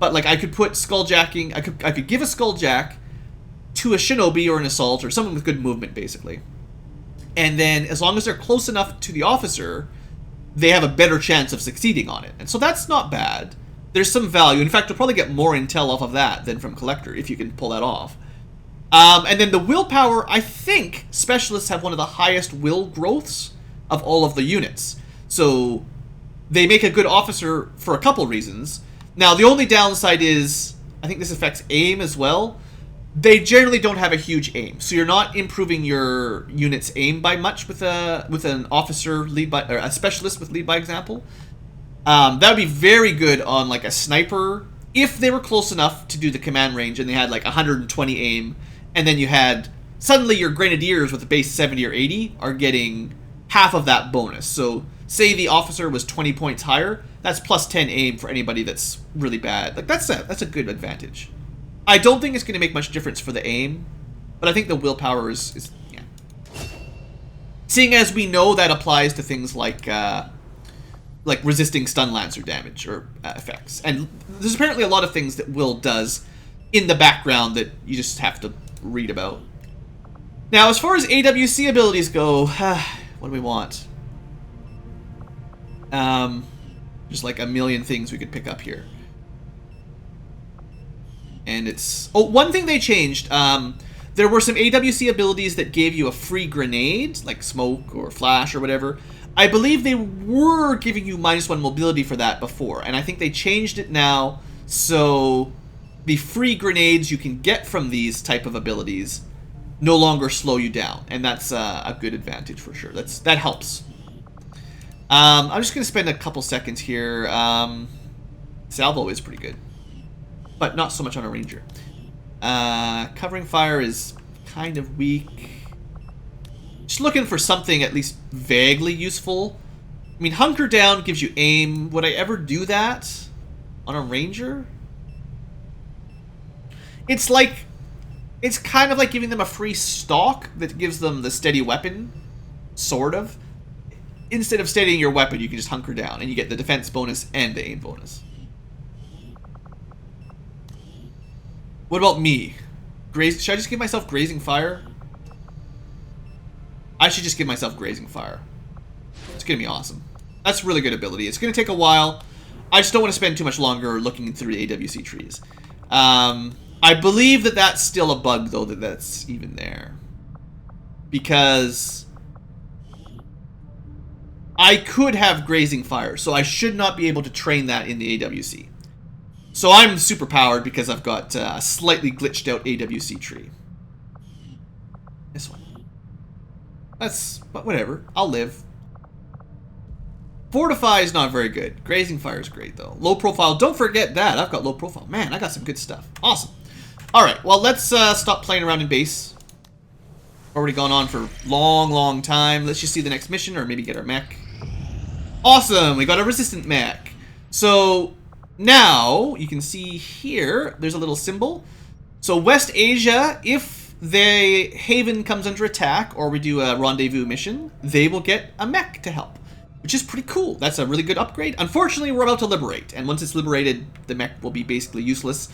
but like I could put skulljacking, I could give a skulljack to a shinobi or an assault or someone with good movement, basically. And then as long as they're close enough to the officer, they have a better chance of succeeding on it. And so that's not bad. There's some value. In fact, you'll probably get more intel off of that than from Collector, if you can pull that off. And then the willpower, I think specialists have one of the highest will growths of all of the units. So they make a good officer for a couple reasons. Now, the only downside is, I think this affects aim as well. They generally don't have a huge aim, so you're not improving your unit's aim by much with an officer lead by, or a specialist with lead by example. That would be very good on like a sniper if they were close enough to do the command range and they had like 120 aim, and then you had suddenly your grenadiers with a base 70 or 80 are getting half of that bonus. So say the officer was 20 points higher, that's plus 10 aim for anybody that's really bad. Like that's a good advantage. I don't think it's going to make much difference for the aim, but I think the willpower is yeah. Seeing as we know that applies to things like resisting stun lancer damage or effects. And there's apparently a lot of things that will does in the background that you just have to read about. Now, as far as AWC abilities go, what do we want? There's like a million things we could pick up here. And it's... Oh, one thing they changed. There were some AWC abilities that gave you a free grenade, like smoke or flash or whatever. I believe they were giving you -1 mobility for that before. And I think they changed it now, so the free grenades you can get from these type of abilities no longer slow you down. And that's a good advantage for sure. That helps. I'm just going to spend a couple seconds here. Salvo is pretty good, but not so much on a ranger. Covering fire is kind of weak. Just looking for something at least vaguely useful. I mean, hunker down gives you aim. Would I ever do that on a ranger? It's kind of like giving them a free stock that gives them the steady weapon, sort of. Instead of steadying your weapon, you can just hunker down and you get the defense bonus and the aim bonus. What about me? Should I just give myself grazing fire? I should just give myself grazing fire. It's going to be awesome. That's a really good ability. It's going to take a while. I just don't want to spend too much longer looking through the AWC trees. I believe that that's still a bug, though, that's even there. Because I could have grazing fire, so I should not be able to train that in the AWC. So I'm super powered because I've got a slightly glitched out AWC tree. This one. But whatever. I'll live. Fortify is not very good. Grazing fire is great, though. Low profile. Don't forget that. I've got low profile. Man, I got some good stuff. Awesome. Alright, well, let's stop playing around in base. Already gone on for a long, long time. Let's just see the next mission, or maybe get our mech. Awesome! We got a resistant mech. So now, you can see here, there's a little symbol. So West Asia, if the Haven comes under attack, or we do a rendezvous mission, they will get a mech to help. Which is pretty cool. That's a really good upgrade. Unfortunately, we're about to liberate. And once it's liberated, the mech will be basically useless.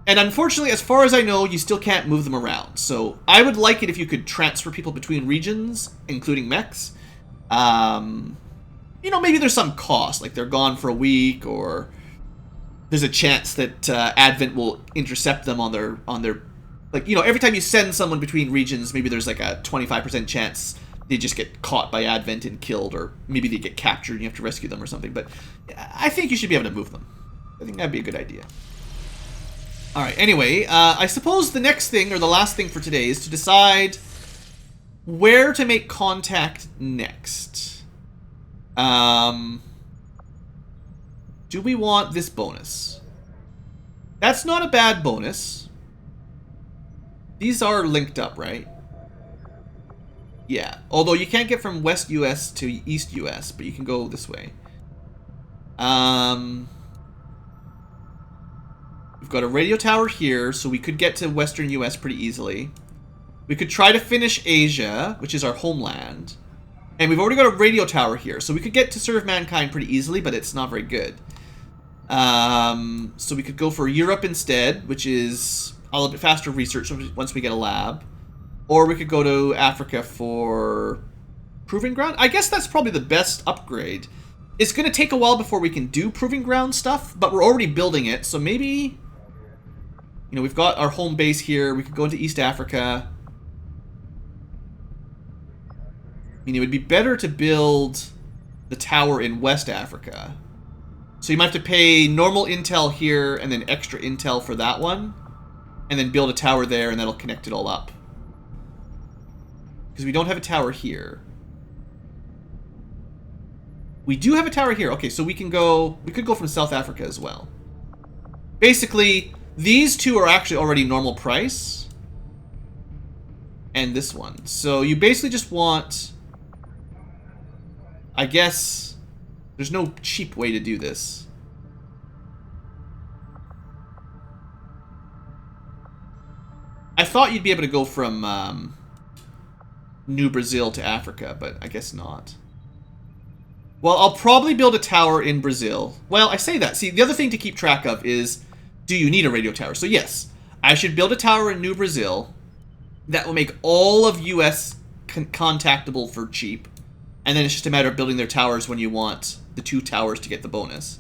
And unfortunately, as far as I know, you still can't move them around. So I would like it if you could transfer people between regions, including mechs. You know, maybe there's some cost. Like they're gone for a week, or there's a chance that Advent will intercept them on their... Like, you know, every time you send someone between regions, maybe there's like a 25% chance they just get caught by Advent and killed, or maybe they get captured and you have to rescue them or something. But I think you should be able to move them. I think that'd be a good idea. Alright, anyway, I suppose the next thing, or the last thing for today, is to decide where to make contact next. Do we want this bonus? That's not a bad bonus. These are linked up, right? Yeah. Although you can't get from West US to East US, but you can go this way. We've got a radio tower here, so we could get to Western US pretty easily. We could try to finish Asia, which is our homeland. And we've already got a radio tower here, so we could get to serve mankind pretty easily, but it's not very good. So we could go for Europe instead, which is a little bit faster research once we get a lab. Or we could go to Africa for Proving Ground. I guess that's probably the best upgrade. It's going to take a while before we can do Proving Ground stuff, but we're already building it, so maybe... You know, we've got our home base here. We could go into East Africa. I mean, it would be better to build the tower in West Africa. So you might have to pay normal intel here and then extra intel for that one. And then build a tower there and that'll connect it all up. Because we don't have a tower here. We do have a tower here. Okay, so we could go from South Africa as well. Basically, these two are actually already normal price. And this one. So you basically just want... I guess there's no cheap way to do this. I thought you'd be able to go from New Brazil to Africa, but I guess not. Well, I'll probably build a tower in Brazil. Well, I say that. See, the other thing to keep track of is, do you need a radio tower? So yes, I should build a tower in New Brazil that will make all of US contactable for cheap. And then it's just a matter of building their towers when you want the 2 towers to get the bonus.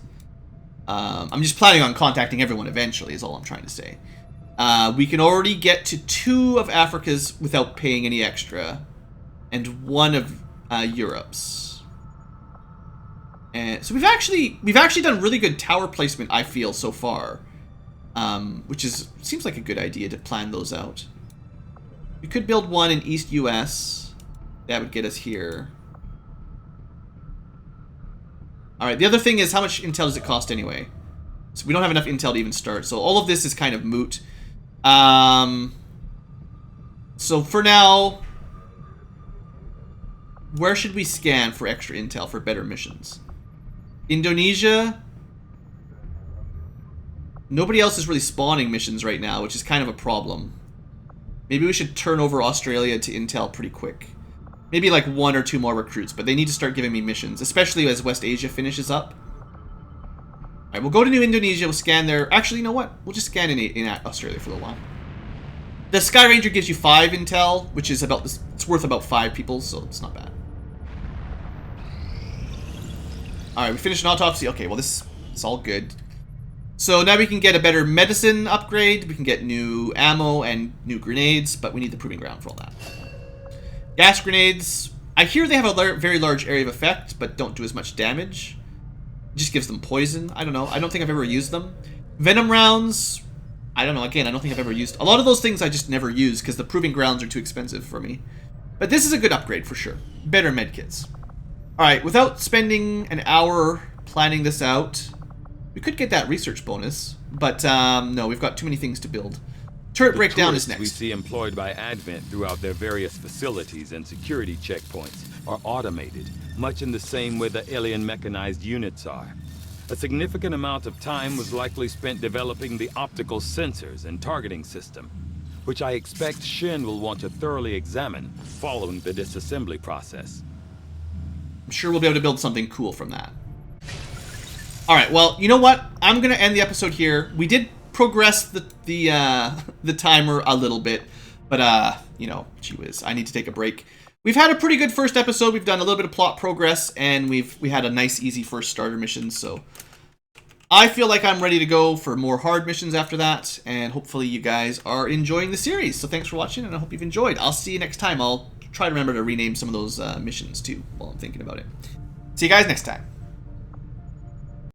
I'm just planning on contacting everyone eventually, is all I'm trying to say. We can already get to 2 of Africa's without paying any extra. And 1 of Europe's. And so we've actually done really good tower placement, I feel, so far. Which seems like a good idea to plan those out. We could build 1 in East US. That would get us here. Alright, the other thing is, how much intel does it cost anyway? So we don't have enough intel to even start, so all of this is kind of moot. So for now, where should we scan for extra intel for better missions? Indonesia? Nobody else is really spawning missions right now, which is kind of a problem. Maybe we should turn over Australia to intel pretty quick. Maybe like 1 or 2 more recruits, but they need to start giving me missions, especially as West Asia finishes up. Alright, we'll go to New Indonesia, we'll scan there. Actually, you know what? We'll just scan in Australia for a little while. The Sky Ranger gives you 5 intel, which is about, it's worth about 5 people, so it's not bad. Alright, we finished an autopsy. Okay, well this is all good. So now we can get a better medicine upgrade, we can get new ammo and new grenades, but we need the Proving Ground for all that. Gas grenades, I hear they have a very large area of effect, but don't do as much damage. It just gives them poison. I don't know. I don't think I've ever used them. Venom rounds, I don't know. Again, I don't think I've ever used. A lot of those things I just never use because the Proving Grounds are too expensive for me. But this is a good upgrade for sure. Better medkits. Alright, without spending an hour planning this out, we could get that research bonus. But no, we've got too many things to build. Turret breakdown is next. We see employed by Advent throughout their various facilities and security checkpoints are automated, much in the same way the alien mechanized units are. A significant amount of time was likely spent developing the optical sensors and targeting system, which I expect Shin will want to thoroughly examine following the disassembly process. I'm sure we'll be able to build something cool from that. Alright, well, you know what? I'm going to end the episode here. We did progress the timer a little bit, but you know, gee whiz, I need to take a break. We've had a pretty good first episode. We've done a little bit of plot progress, and we had a nice, easy first starter mission. So I feel like I'm ready to go for more hard missions after that, and hopefully you guys are enjoying the series. So thanks for watching, and I hope you've enjoyed. I'll see you next time. I'll try to remember to rename some of those missions too while I'm thinking about it. See you guys next time.